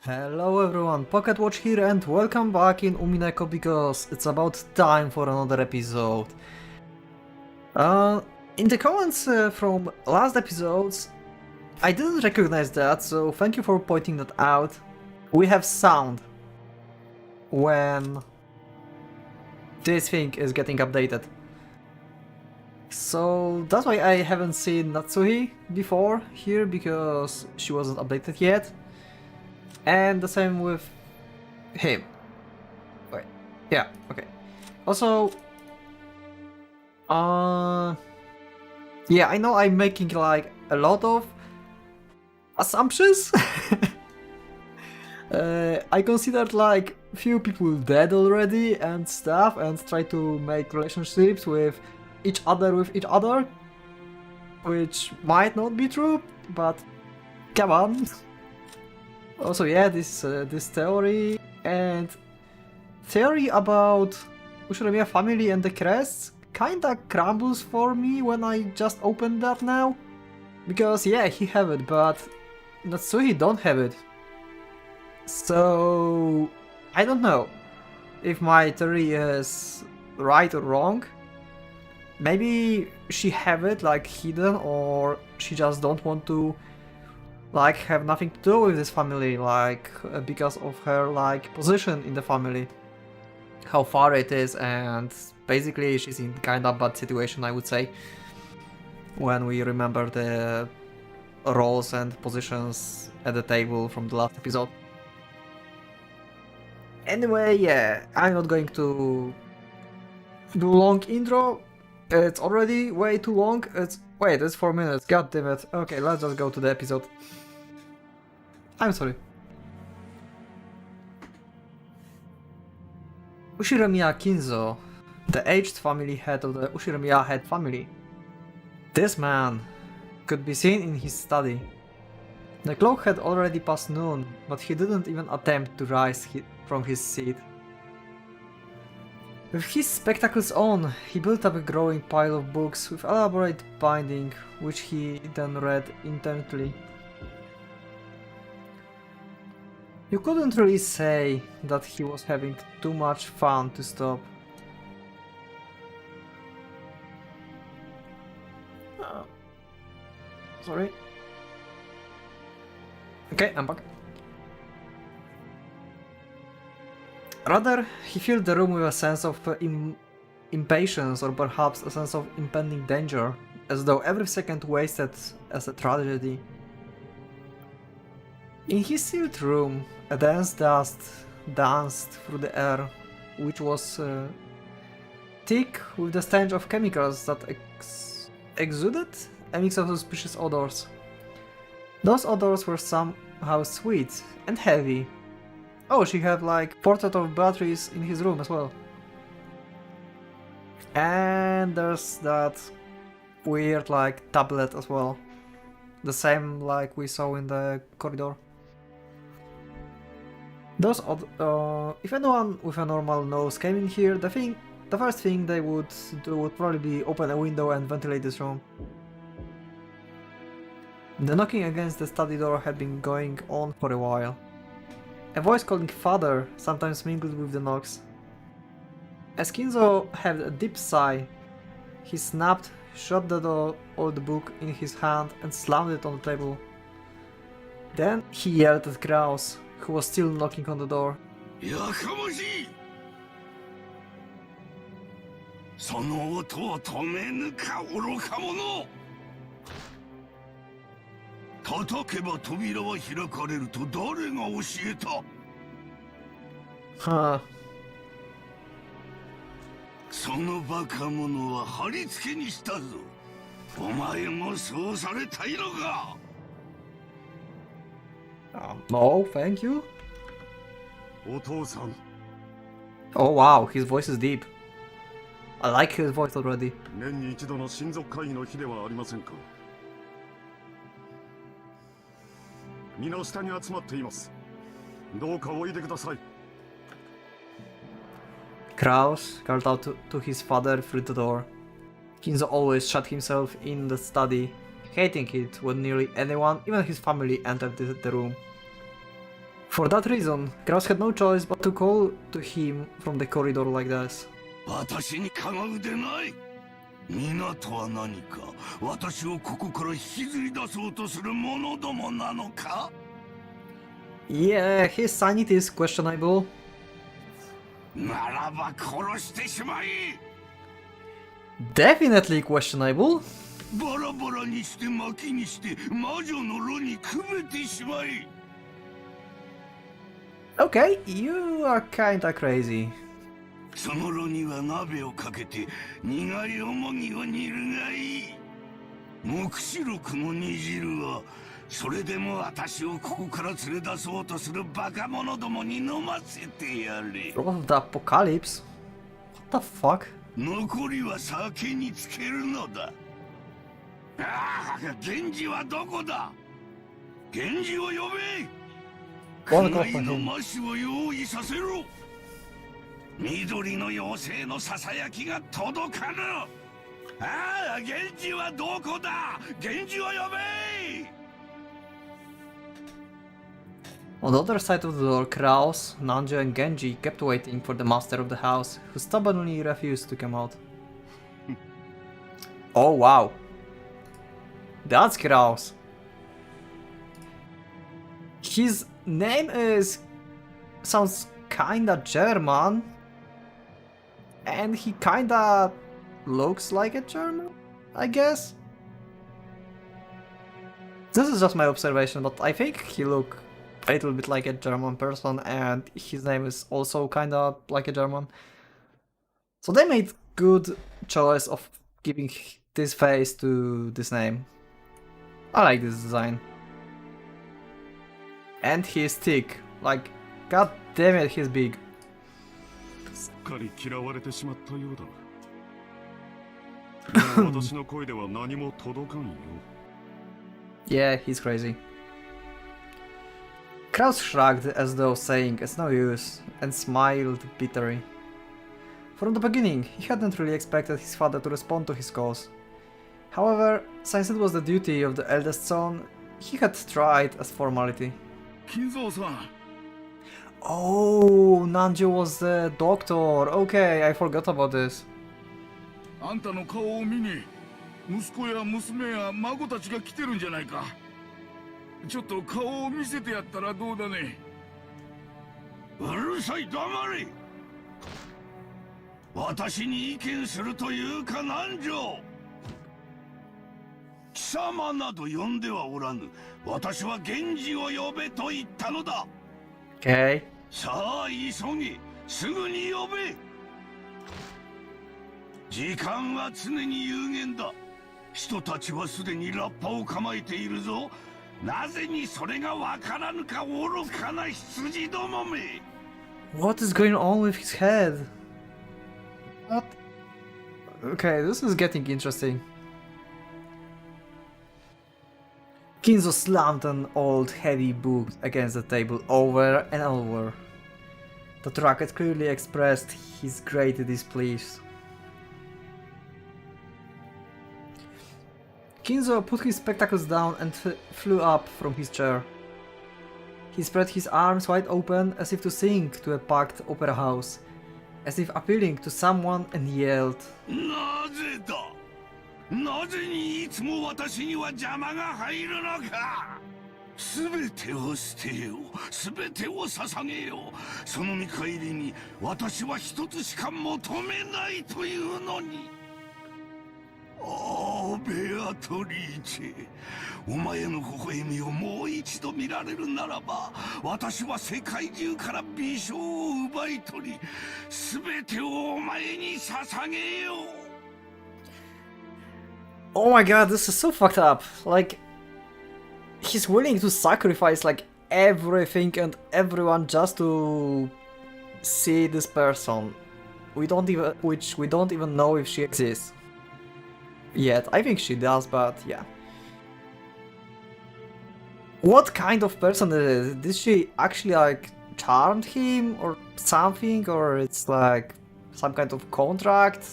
Hello everyone, PocketWatch here and welcome back in Umineko because it's about time for another episode. In the comments from last episodes, I didn't recognize that, so thank you for pointing that out. We have sound when this thing is getting updated. So that's why I haven't seen Natsuhi before here, because she wasn't updated yet. And the same with him. Wait, yeah, okay. Also, yeah, I know I'm making like a lot of assumptions. I considered like few people dead already and stuff, and try to make relationships with each other, which might not be true, but come on. Also, yeah, this theory and theory about Ushiramiya family and the crests kinda crumbles for me when I just opened that now. Because yeah, he have it, but Natsuhi don't have it. So I don't know if my theory is right or wrong. Maybe she have it like hidden, or she just don't want to like have nothing to do with this family, like because of her like position in the family, how far it is, and basically she's in kind of bad situation, I would say, when we remember the roles and positions at the table from the last episode. Anyway, yeah, I'm not going to do long intro. It's already way too long. Wait, it's 4 minutes. God damn it. Okay, let's just go to the episode. I'm sorry. Ushiramiya Kinzo, the aged family head of the Ushiramiya head family. This man could be seen in his study. The clock had already passed noon, but he didn't even attempt to rise from his seat. With his spectacles on, he built up a growing pile of books with elaborate binding, which he then read intently. You couldn't really say that he was having too much fun to stop. Sorry. Okay, I'm back. Rather, he filled the room with a sense of impatience, or perhaps a sense of impending danger, as though every second wasted as a tragedy. In his sealed room, a dense dust danced through the air, which was thick with the stench of chemicals that exuded a mix of suspicious odors. Those odors were somehow sweet and heavy. Oh, she had like portrait of batteries in his room as well. And there's that weird like tablet as well. The same like we saw in the corridor. Those if anyone with a normal nose came in here, the first thing they would do would probably be open a window and ventilate this room. The knocking against the study door had been going on for a while. A voice calling father sometimes mingled with the knocks. As Kinzo had a deep sigh, he snapped shut the old book in his hand and slammed it on the table. Then he yelled at Kraus, who was still knocking on the door. Yakamoshi! その音を止めぬか愚か者！叩けば扉は開かれると誰が教えた？ Huh. そのバカ者は貼り付けにしたぞ。お前もそうされたいのか？ No, thank you. お父さん。 Oh wow, his voice is deep. I like his voice already. 年に一度の親族会議の日ではありませんか。皆下に集まっています。どうかおいでください。 Kraus called out to his father through the door. Kinzo always shut himself in the study, hating it when nearly anyone, even his family, entered the room. For that reason, Kraus had no choice but to call to him from the corridor like this. 私にかがうでない。皆とは何か私をここから引きずり出そうとする者どもなのか Yeah, his sanity is questionable. ならば殺してしまい Definitely questionable. バラバラにして薪にして魔女の炉にくべてしまい Okay, you are kinda crazy. その炉には鍋をかけて苦いおもぎを煮るがいい黙示録の煮汁はそれでも私をここから連れ出そうとするバカ者どもに飲ませてやれ Lord of the Apocalypse? What the fuck? 残りは酒につけるのだああ源氏はどこだ源氏を呼べ Wanna go 家 for 内の him. 魔師を用意させろ緑の妖精のささやきが届かぬああ源氏はどこだ源氏を呼べ On the other side of the door, Kraus, Nanjo and Genji kept waiting for the master of the house, who stubbornly refused to come out. Oh wow. That's Kraus. His name sounds kinda German. And he kinda looks like a German, I guess. This is just my observation, but I think he looks a little bit like a German person, and his name is also kinda like a German. So they made good choice of giving this face to this name. I like this design. And he's thick. Like, god damn it, he's big. すっかり嫌われてしまったようだ。もう私の声では何も届かんよ。Yeah, he's crazy. Kraus shrugged as though saying it's no use, and smiled bitterly. From the beginning, he hadn't really expected his father to respond to his calls. However, since it was the duty of the eldest son, he had tried as formality. 金蔵さん Oh, Nanjo was the doctor. Okay, I forgot about this. あんたの顔を見に息子や娘や孫たちが来てるんじゃないかちょっと顔を見せてやったらどうだねうるさい黙れ私に意見するというか南條貴様など呼んではおらぬ私は源氏を呼べと言ったのだ Okay. さあ急げすぐに呼べ時間は常に有限だ人たちはすでにラッパを構えているぞなぜにそれがわからぬか愚かな羊どもめ What is going on with his head? What? Okay, this is getting interesting. Kinzo slammed an old heavy book against the table over and over. The racket clearly expressed his great displeasure. Kinzo put his spectacles down and flew up from his chair. He spread his arms wide open as if to sing to a packed opera house, as if appealing to someone, and yelled, なぜだなぜにいつも私には邪魔が入るのかすべてを捨てようすべてを捧げようその見返りに私は一つしか求めないというのにああベアトリーチェお前の微笑みをもう一度見られるならば私は世界中から美少を奪い取りすべてをお前に捧げよう Oh my god, this is so fucked up. Like, he's willing to sacrifice like everything and everyone just to see this person. We don't even know if she exists yet. I think she does, but yeah. What kind of person is it? Did she actually like charmed him or something, or it's like some kind of contract?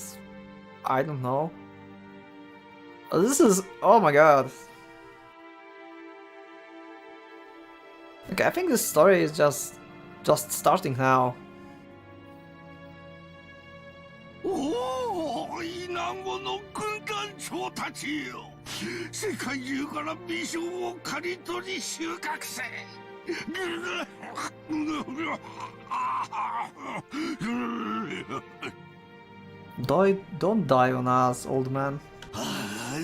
I don't know. This is, oh my god. Okay, I think this story is just starting now. おお、イナゴの軍団長たちよ。世界中から美少を刈り取り収穫せ。Don't die on us, old man.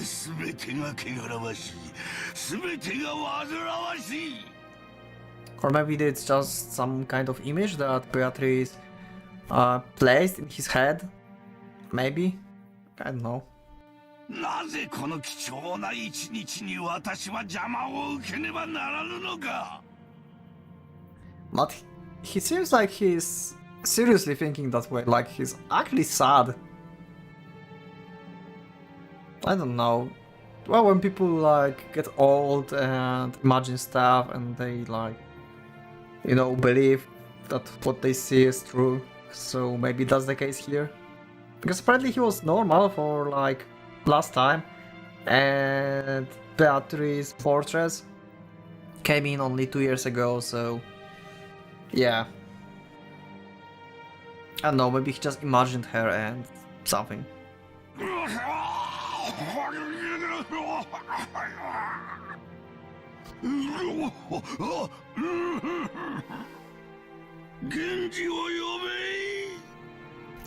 すべてが汚らわしい。すべてが煩わしい。 Or maybe it's just some kind of image that Beatrice placed in his head. Maybe? I don't know. なぜこの貴重な一日に私は邪魔を受けねばならぬのか。 But he seems like he's seriously thinking that way, like he's actually sad. I don't know. Well, when people like get old and imagine stuff and they like, you know, believe that what they see is true, so maybe that's the case here. Because apparently he was normal for like last time, and Beatrice's Fortress came in only 2 years ago, so yeah. I don't know, maybe he just imagined her and something.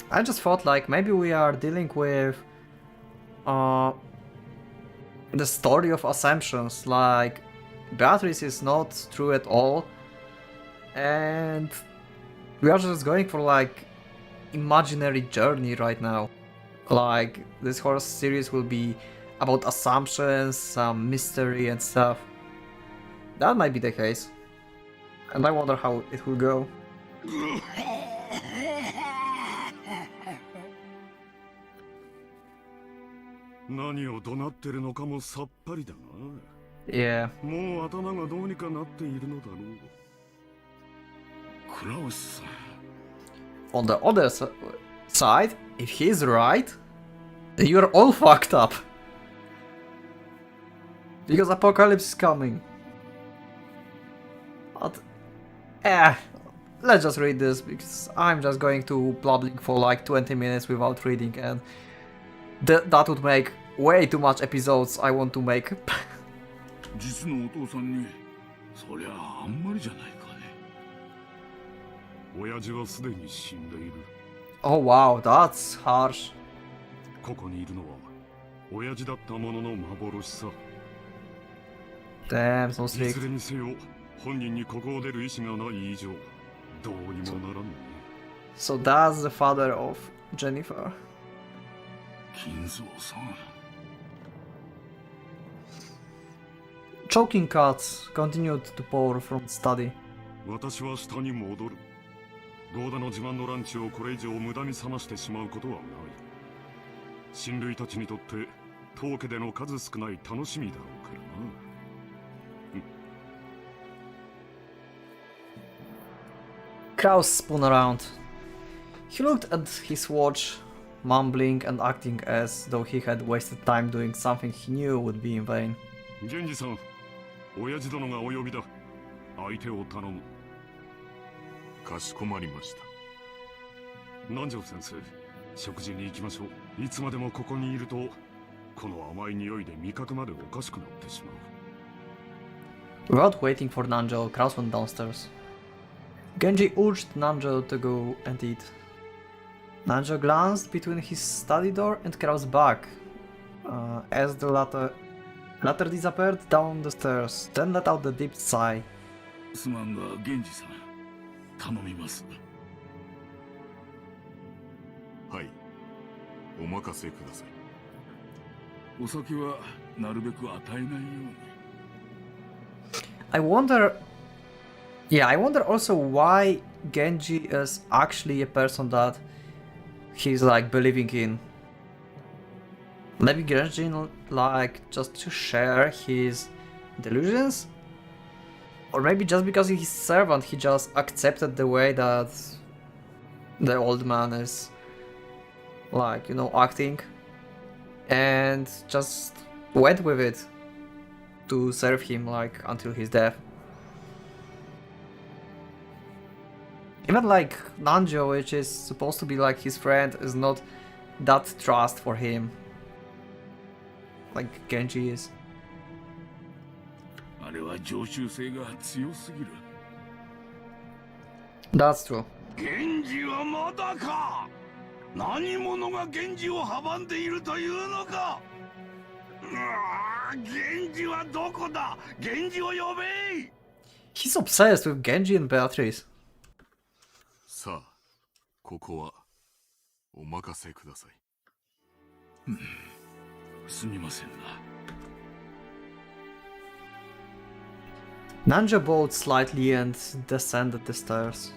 I just thought like maybe we are dealing with the story of assumptions, like Beatrice is not true at all, and we are just going for like imaginary journey right now. Like this whole series will be about assumptions, some mystery and stuff. That might be the case, and I wonder how it will go. 何を怒鳴ってるのかもさっぱりだな。Yeah. もう頭がどうにかなっているのだろう。クラウスさん。 On the other side, if he's right, you're all fucked up. Because apocalypse is coming. But, let's just read this, because I'm just going to blabbing for like 20 minutes without reading, and that would make way too much episodes I want to make. 実のお父さんに、そりゃあんまりじゃないかね。親父はすでに死んでいる。Oh wow, that's harsh. ここにいるのは親父だったものの幻さ。Damn, so い strict. ずれにせよ本人にここを出る意志がない以上どうにもならんね。 So that's the father of Jennifer. 金蔵さん。 Choking cuts continued to pour from the study. 私は下に戻る。ゴーダの自慢のランチをこれ以上無駄に冷ましてしまうことはない。親類たちにとって当家での数少ない楽しみだろうからな。Kraus spun around. He looked at his watch, mumbling and acting as though he had wasted time doing something he knew would be in vain. 源氏さん、親父殿がお呼びだ。相手を頼む。かしこまりました。南條先生、食事に行きましょう。いつまでもここにいると、この甘い匂いで味覚までおかしくなってしまう。 Without waiting for Nanjo, Kraus went downstairs. Genji urged Nanjo to go and eat. Nanjo glanced between his study door and Kraus' back as the latter disappeared down the stairs, then let out a deep sigh. すまんが、源氏さん。頼みます。はい。お任せください。お酒はなるべく与えないように。I wonder also why Genji is actually a person that he's like believing in. Maybe Genji like just to share his delusions? Or maybe just because he's his servant he just accepted the way that the old man is like, you know, acting and just went with it to serve him like until his death. Even like Nanjo, which is supposed to be like his friend, is not that trust for him. Like Genji is. あれは常習性が強すぎる。 That's true. 源氏はまだか。何者が源氏を阻んでいるというのか。源氏はどこだ。源氏を呼べ。 He's obsessed with Genji and Beatrice. さあ、ここはお任せください。すみませんな。 Nanjo bowed slightly and descended the stairs.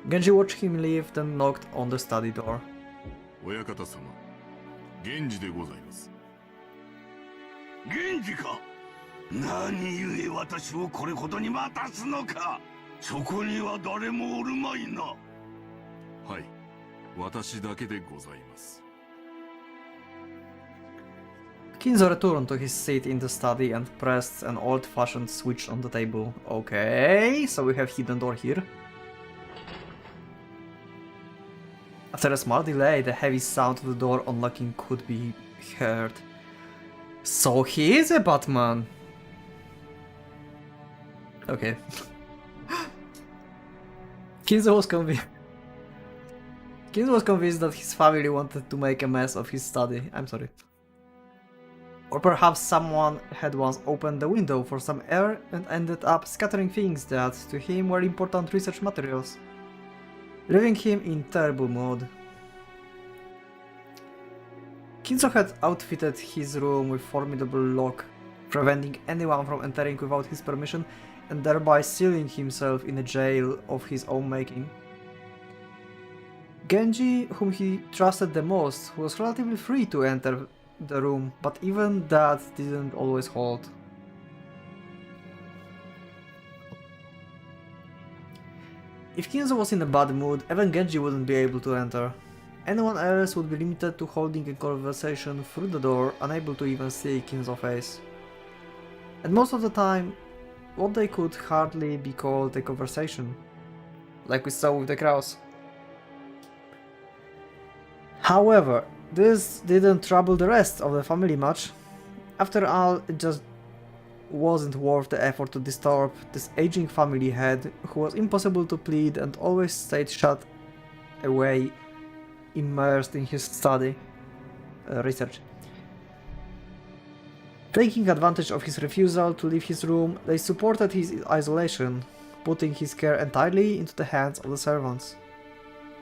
Genji watched him leave, then knocked on the study door. 親方様、源氏でございます。源氏か。何故私をこれほどに待たすのか。そこには誰もおるまいな。はい、私だけでございます。 Kinzo returned to his seat in the study and pressed an old-fashioned switch on the table. Okay, so we have hidden door here. After a small delay, the heavy sound of the door unlocking could be heard. So he is a Batman! Okay. Kinzo was convinced that his family wanted to make a mess of his study. I'm sorry. Or perhaps someone had once opened the window for some air and ended up scattering things that, to him, were important research materials, leaving him in terrible mood. Kinzo had outfitted his room with formidable lock, preventing anyone from entering without his permission and thereby sealing himself in a jail of his own making. Genji, whom he trusted the most, was relatively free to enter the room, but even that didn't always hold. If Kinzo was in a bad mood, even Genji wouldn't be able to enter. Anyone else would be limited to holding a conversation through the door, unable to even see Kinzo's face. And most of the time, what they could hardly be called a conversation, like we saw with the crows. However, this didn't trouble the rest of the family much. After all, it just wasn't worth the effort to disturb this aging family head who was impossible to plead and always stayed shut away, immersed in his study, research. Taking advantage of his refusal to leave his room, they supported his isolation, putting his care entirely into the hands of the servants.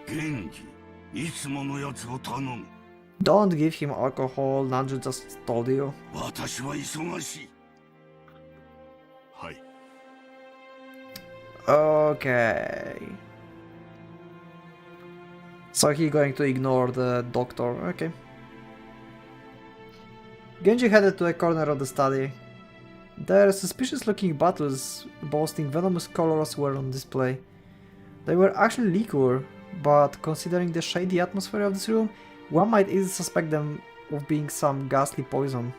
Genji, いつものやつを頼む。 Don't give him alcohol, Nanjo just told you. 私は忙しい。はい。 Okay. So he's going to ignore the doctor, okay. Genji headed to a corner of the study. Their suspicious-looking bottles boasting venomous colors were on display. They were actually liquor, but considering the shady atmosphere of this room, one might easily suspect them of being some ghastly poison.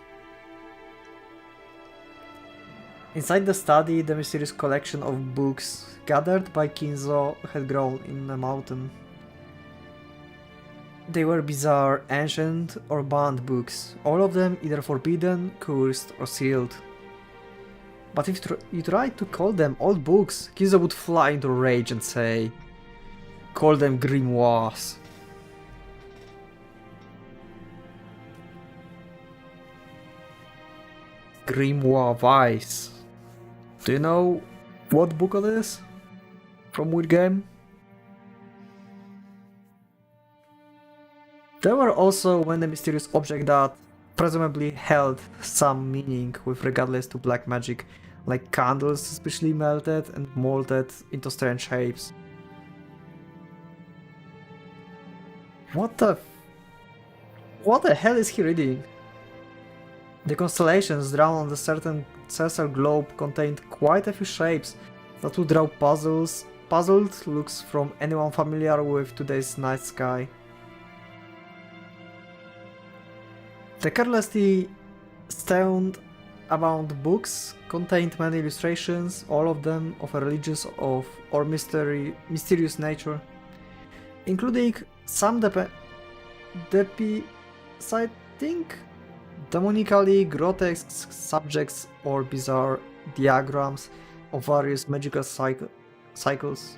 Inside the study, the mysterious collection of books gathered by Kinzo had grown in a mountain. They were bizarre, ancient, or banned books, all of them either forbidden, cursed, or sealed. But if you tried to call them old books, Kinzo would fly into rage and say, "Call them grimoires." Grimoire Vice. Do you know what book it is? From which game? There were also many mysterious objects that presumably held some meaning with regards to black magic, like candles suspiciously melted and molded into strange shapes. What the hell is he reading? The constellations drawn on the certain Cecil globe contained quite a few shapes that would draw puzzled looks from anyone familiar with today's night sky. The carelessly stoned spellbound books contained many illustrations, all of them of a religious or mysterious nature, including some depicting demonically grotesque subjects or bizarre diagrams of various magical cycles.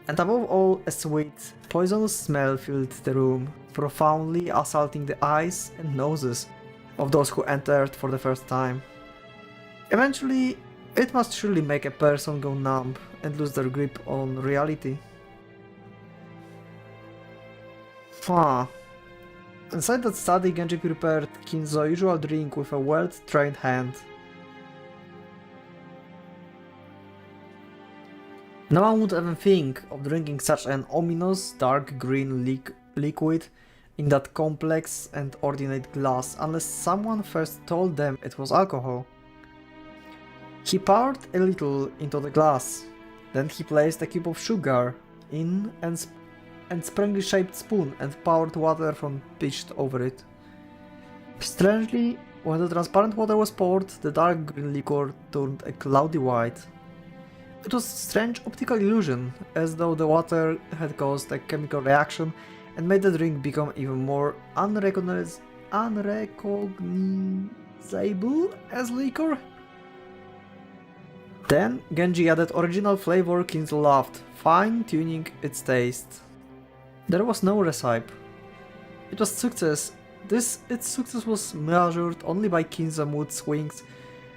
And above all, a sweet, poisonous smell filled the room, profoundly assaulting the eyes and noses of those who entered for the first time. Eventually, it must surely make a person go numb and lose their grip on reality. Inside that study, Genji prepared Kinzo's usual drink with a well-trained hand. No one would even think of drinking such an ominous dark green liquid in that complex and ornate glass unless someone first told them it was alcohol. He poured a little into the glass, then he placed a cube of sugar in and springy-shaped spoon and poured water from pitched over it. Strangely, when the transparent water was poured, the dark green liquor turned a cloudy white. It was a strange optical illusion, as though the water had caused a chemical reaction and made the drink become even more unrecognizable as liquor. Then Genji added original flavor Kinzo loved, fine-tuning its taste. There was no recipe. It was success. Its success was measured only by Kinzo's mood swings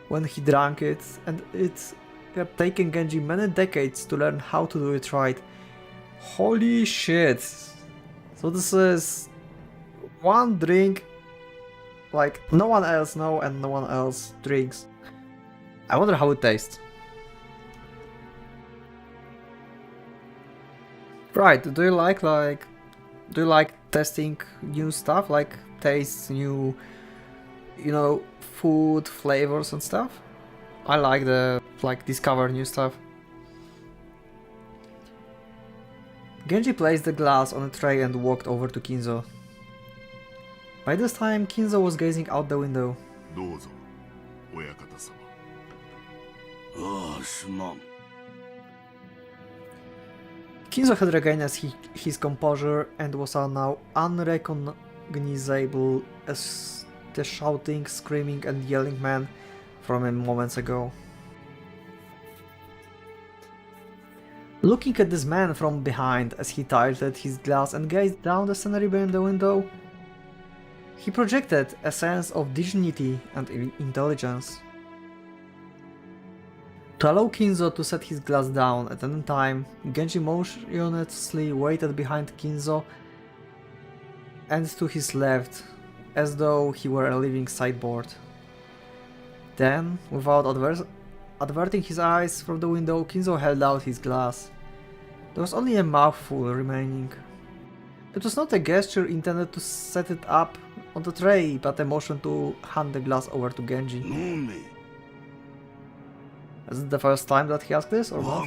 when he drank it, and it had taken Genji many decades to learn how to do it right. Holy shit! So this is one drink like no one else knows and no one else drinks. I wonder how it tastes. Right, do you like testing new stuff, like taste new, food, flavors and stuff? I like discover new stuff. Genji placed the glass on a tray and walked over to Kinzo. By this time, Kinzo was gazing out the window. どうぞ、親方様。ああ、すまん。 Kinzo had regained his composure and was now unrecognizable as the shouting, screaming and yelling man from a moments ago. Looking at this man from behind as he tilted his glass and gazed down the scenery behind the window, he projected a sense of dignity and intelligence. To allow Kinzo to set his glass down at any time, Genji motionlessly waited behind Kinzo and to his left, as though he were a living sideboard. Then, without averting his eyes from the window, Kinzo held out his glass. There was only a mouthful remaining. It was not a gesture intended to set it up on the tray, but a motion to hand the glass over to Genji. Is it the first time that he asked this, or not?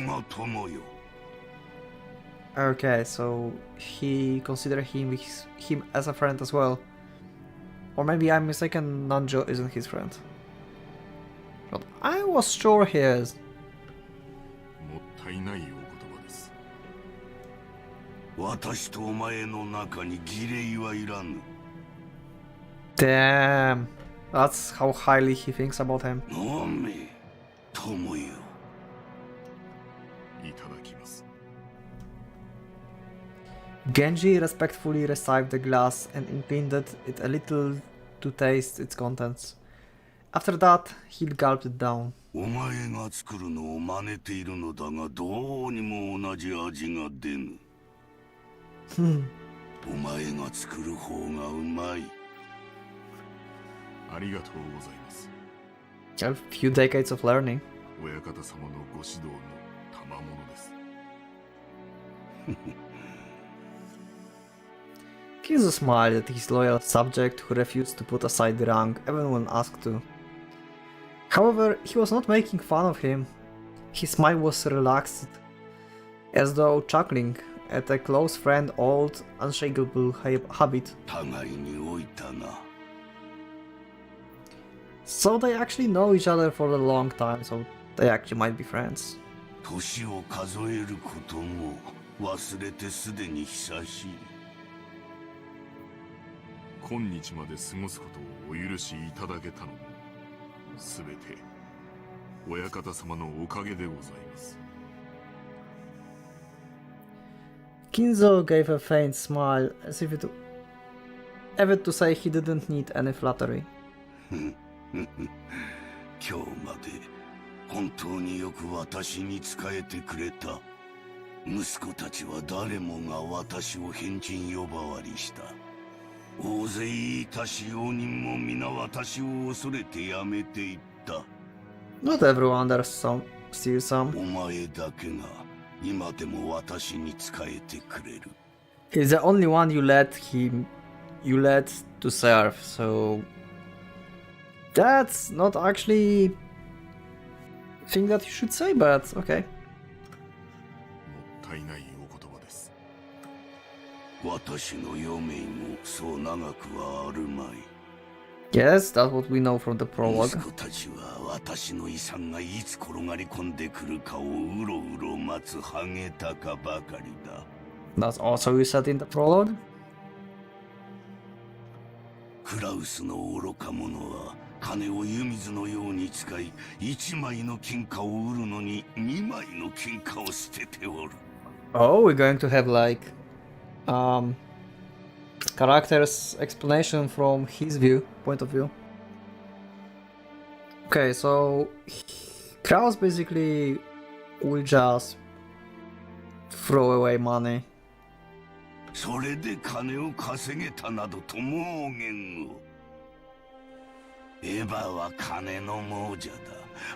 Okay, so he considered him as a friend as well. Or maybe I'm mistaken, Nanjo isn't his friend. But I was sure he is. もったいないお言葉です。私とお前の中に儀礼はいらぬ。 Damn, that's how highly he thinks about him. 飲め、友よ。いただきます。 Genji respectfully received the glass and inclined it a little to taste its contents. After that, he gulped it down. お前が作るのを真似ているのだが、どうにも同じ味が出ぬ。お前が作る方がうまい。ありがとうございます。 A few decades of learning. 親方様のご指導の賜物です。Kinzo smiled at his loyal subject who refused to put aside the rank even when asked to. However, he was not making fun of him. His smile was relaxed, as though chuckling at a close friend's old, unshakable habit. 互いに置いたな。So they actually know each other for a long time, so they actually might be friends. 年を数えることも忘れてすでに久しい。今日まで過ごすことをお許しいただけたのもすべて親方様のおかげでございます。 Kinzo gave a faint smile, as if to to say he didn't need any flattery. 今日まで本当によく私に仕えてくれた。息子たちは誰もが私を変人呼ばわりした。大勢いた使用人も皆私を恐れてやめていった。Not everyone, there's still some. お前だけが今でも私に仕えてくれる。 He's the only one you let to serve, so that's not actually a thing that you should say, but okay. もったいないお言葉です。私の余命もそう長くはあるまい。 Yes, that's what we know from the 息 prologue. 子たちは私の遺産がいつ転がり込んでくるかをうろうろ待つハゲタカばかりだ。That's also you said in the prologue. クラウスの愚か者は金を湯水のように使い、1枚の金貨を売るのに2枚の金貨を捨てておる。 Oh, we're going to have like character's explanation from his point of view. Okay, so Kraus basically will just throw away money. それで金を稼げたなどと妄言を。エヴァは金の亡者だ。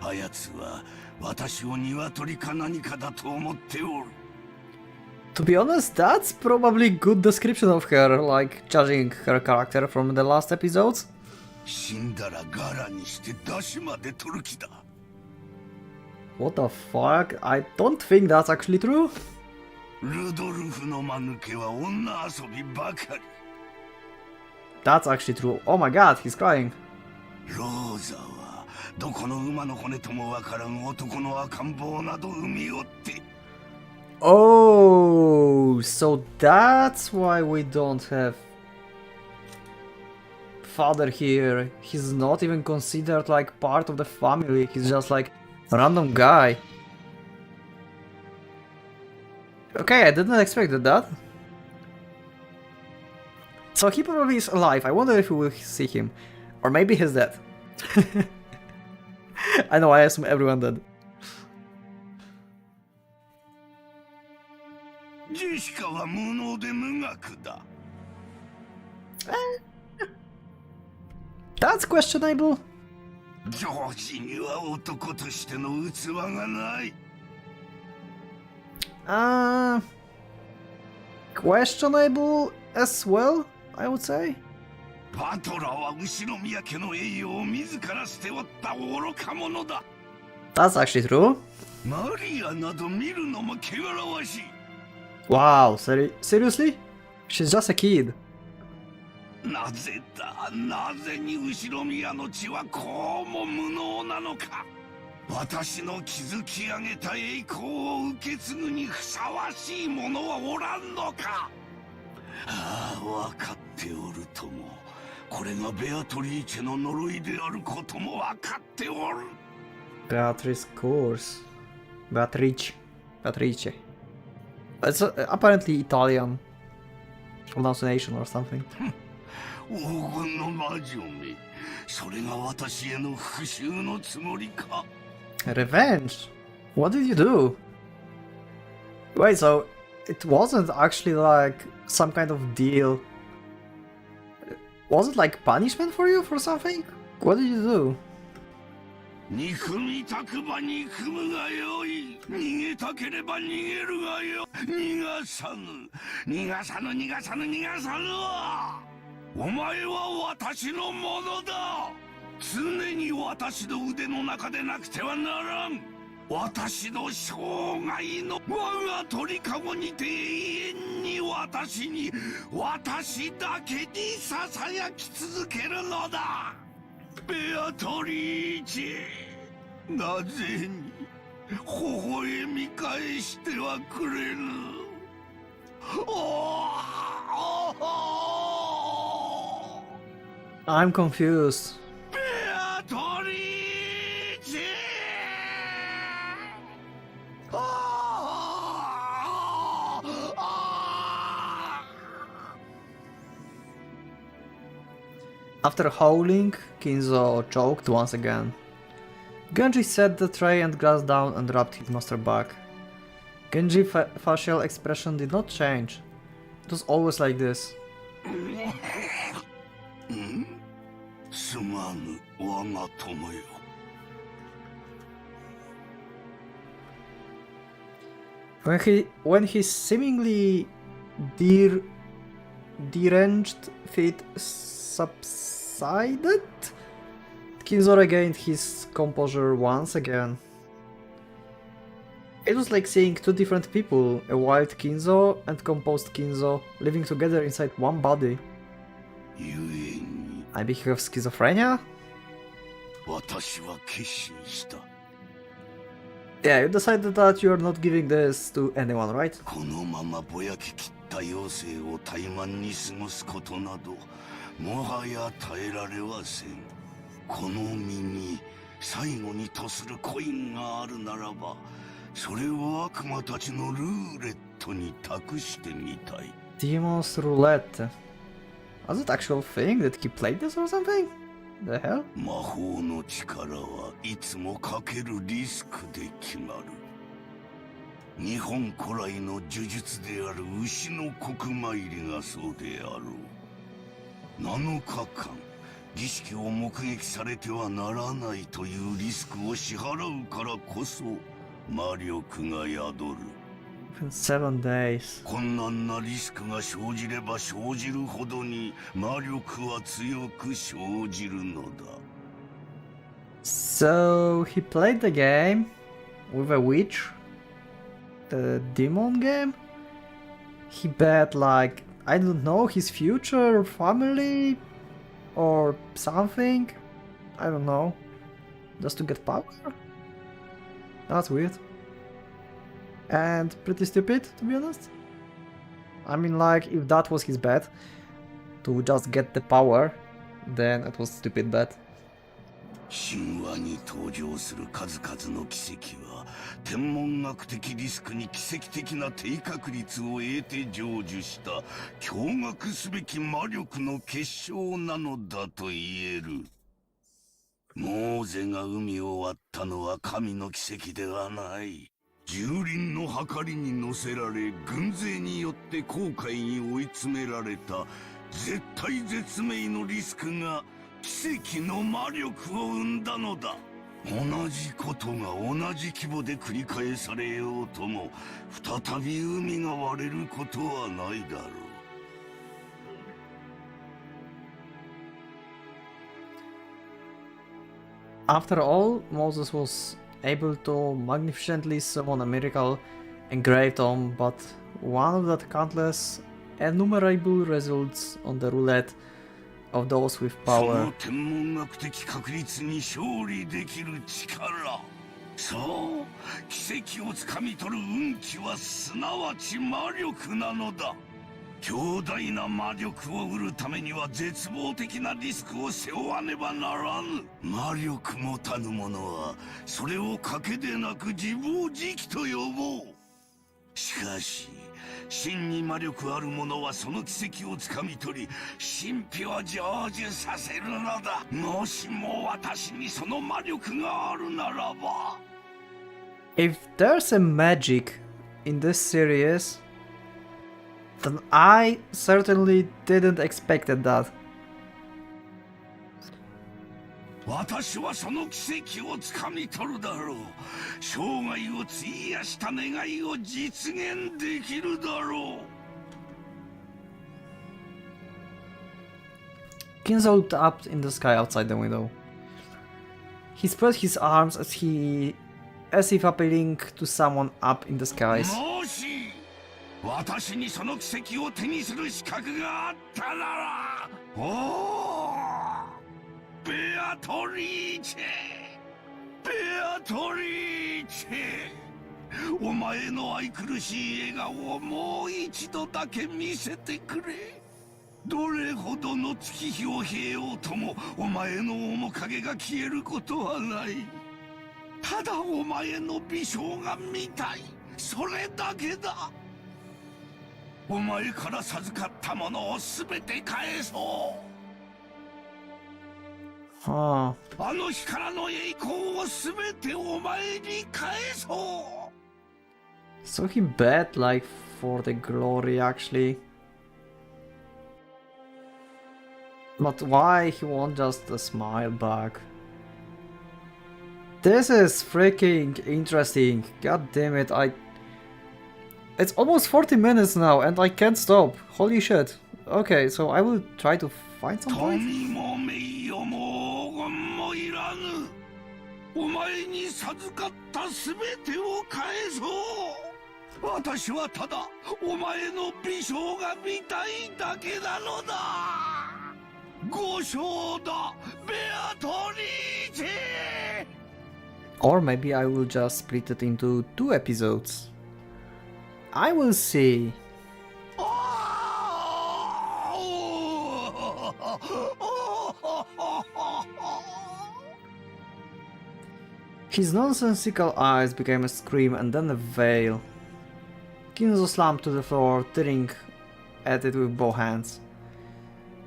あやつは私を鶏か何かだと思っておる。 To be honest, that's probably good description of her, like judging her character from the last episodes. 死んだらガラにして出汁まで取る気だ。 What the fuck? I don't think that's actually true. ルドルフの間抜けは女遊びばかり。 That's actually true. Oh my god, he's crying. ローザはどこの馬の骨ともわからん男の赤ん坊など産みおって。 Oh, so that's why we don't have father here. He's not even considered like part of the family. He's just like a random guy. Okay, I didn't expect that. So he probably is alive. I wonder if we will see him. Or maybe he's dead. I know, I assume everyone dead. ジェシカは無能で無学だ。 That's questionable. ジョージには男としての器がない。 Questionable as well, I would say. バトラーは後ろ宮家の栄誉を自ら捨ておった愚か者だ。 That's actually true. マリアなど見るのも汚らわしい。 Wow, seriously? She's just a kid. なぜだ、なぜに後ろ宮の血はこうも無能なのか。私の築き上げた栄光を受け継ぐにふさわしい者はおらんのか。ああ、分かっておるとも。これがベアトリーチェの呪いであることも分かっておる。 Beatrice course. Beatrice. It's apparently Italian pronunciation or something. 黄金の魔女め、それが私への復讐のつもりか。 Revenge? What did you do? Wait, so it wasn't actually like some kind of deal. Was it like punishment for you for something? What did you do? 憎みたくば憎むがよい。逃げたければ逃げるがよ。逃がさぬわ。お前は私のものだ。常に私の腕の中でなくてはならん。私の生涯の我が鳥かごにて永遠に私だけにささやき続けるのだ。ベアトリーチェ、なぜに微笑み返してはくれぬ。I'm confused. ベアトリーチェ。After howling, Kinzo choked once again. Genji set the tray and glass down and rubbed his master back. Genji's facial expression did not change. It was always like this. すまぬ我が友よ。When his seemingly deranged fit subsided, Kinzo regained his composure once again. It was like seeing two different people, a wild Kinzo and composed Kinzo, living together inside one body. 故に Maybe he has schizophrenia? 私は決心した。 Yeah, you decided that you're not giving this to anyone, right? このままぼやき切った余生を怠慢に過ごすことなどもはや耐えられはせん。この身に最後にとするコインがあるならば、それを悪魔たちのルーレットに託してみたい。 Demon's Roulette. Was it actual thing? Did he play this or something? The hell? 魔法の力はいつもかけるリスクで決まる。日本古来の呪術である牛の国参りがそうであろう。7日間儀式を目撃されてはならないというリスクを支払うからこそ魔力が宿る。 7 days. 困難なリスクが生じれば生じるほどに魔力は強く生じるのだ。 So he played the game with a witch? The demon game? He bet like, I don't know, his future family? Or something? I don't know. Just to get power? That's weird. And pretty stupid, to be honest. I mean, like, if that was his bet, to just get the power, then it was stupid bet. 神話に登場する数々の奇跡は天文学的リスクに奇跡的な低確率を得て成就した驚愕すべき魔力の結晶なのだと言える。モーゼが海を割ったのは神の奇跡ではない。蹂躙の計りに乗せられ軍勢によって航海に追い詰められた絶体絶命のリスクが奇跡の魔力を生んだのだ。同じことが同じ規模で繰り返されようとも再び海が割れることはないだろう。 After all, Moses was able to magnificently summon a miracle engraved on but one of the countless innumerable results on the roulette of those with そ power. の天文学的確率に勝利できる力、そう奇跡をつかみ取る運気はすなわち魔力なのだ。強大な魔力を得るためには絶望的なリスクを背負わねばならぬ。魔力持たぬ者はそれを賭けでなく自暴自棄と呼ぼう。しかし真に魔力ある者はその奇跡をつかみ取り神秘を成就させるのだ。もしも私にその魔力があるならば。 If there's a magic in this series, then I certainly didn't expect that. 私はその奇跡をつかみ取るだろう。生涯を費やした願いを実現できるだろう。 Kinzo looked up in the sky outside the window. He spread his arms as if appealing to someone up in the skies. もし私にその奇跡を手にする資格があったなら、おお、ベアトリーチェベアトリーチェお前の愛くるしい笑顔をもう一度だけ見せてくれ。どれほどの月日を経ようともお前の面影が消えることはない。ただお前の微笑が見たい、それだけだ。お前から授かったものを全て返そう。Huh. あの日からの栄光を全てお前に返そう。 So he bet like for the glory actually. But why he won't just smile back? This is freaking interesting. God damn it, It's almost 40 minutes now and I can't stop. Holy shit. Okay, so I will try to find some point. 富も名誉も黄金もいらぬ。お前に授かった全てを返そう。私はただお前の微笑が見たいだけなのだ。ご賞だ、ベアトリーチェ。 Or maybe I will just split it into 2 episodes. I will see. His nonsensical eyes became a scream and then a wail. Kinzo slumped to the floor, tearing at it with both hands.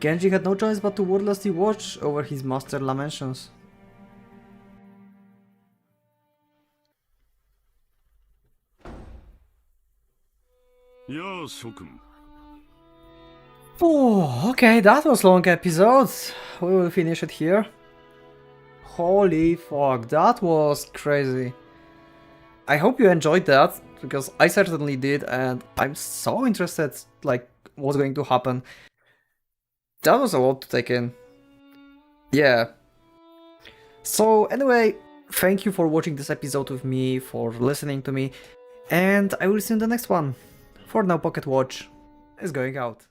Genji had no choice but to wordlessly watch over his master's lamentations. Yeah, Shokun. Oh, okay, that was long episode. We will finish it here. Holy fuck, that was crazy. I hope you enjoyed that, because I certainly did, and I'm so interested, like, what's going to happen. That was a lot to take in. Yeah. So anyway, thank you for watching this episode with me, for listening to me, and I will see you in the next one. For now, Pocket Watch is going out.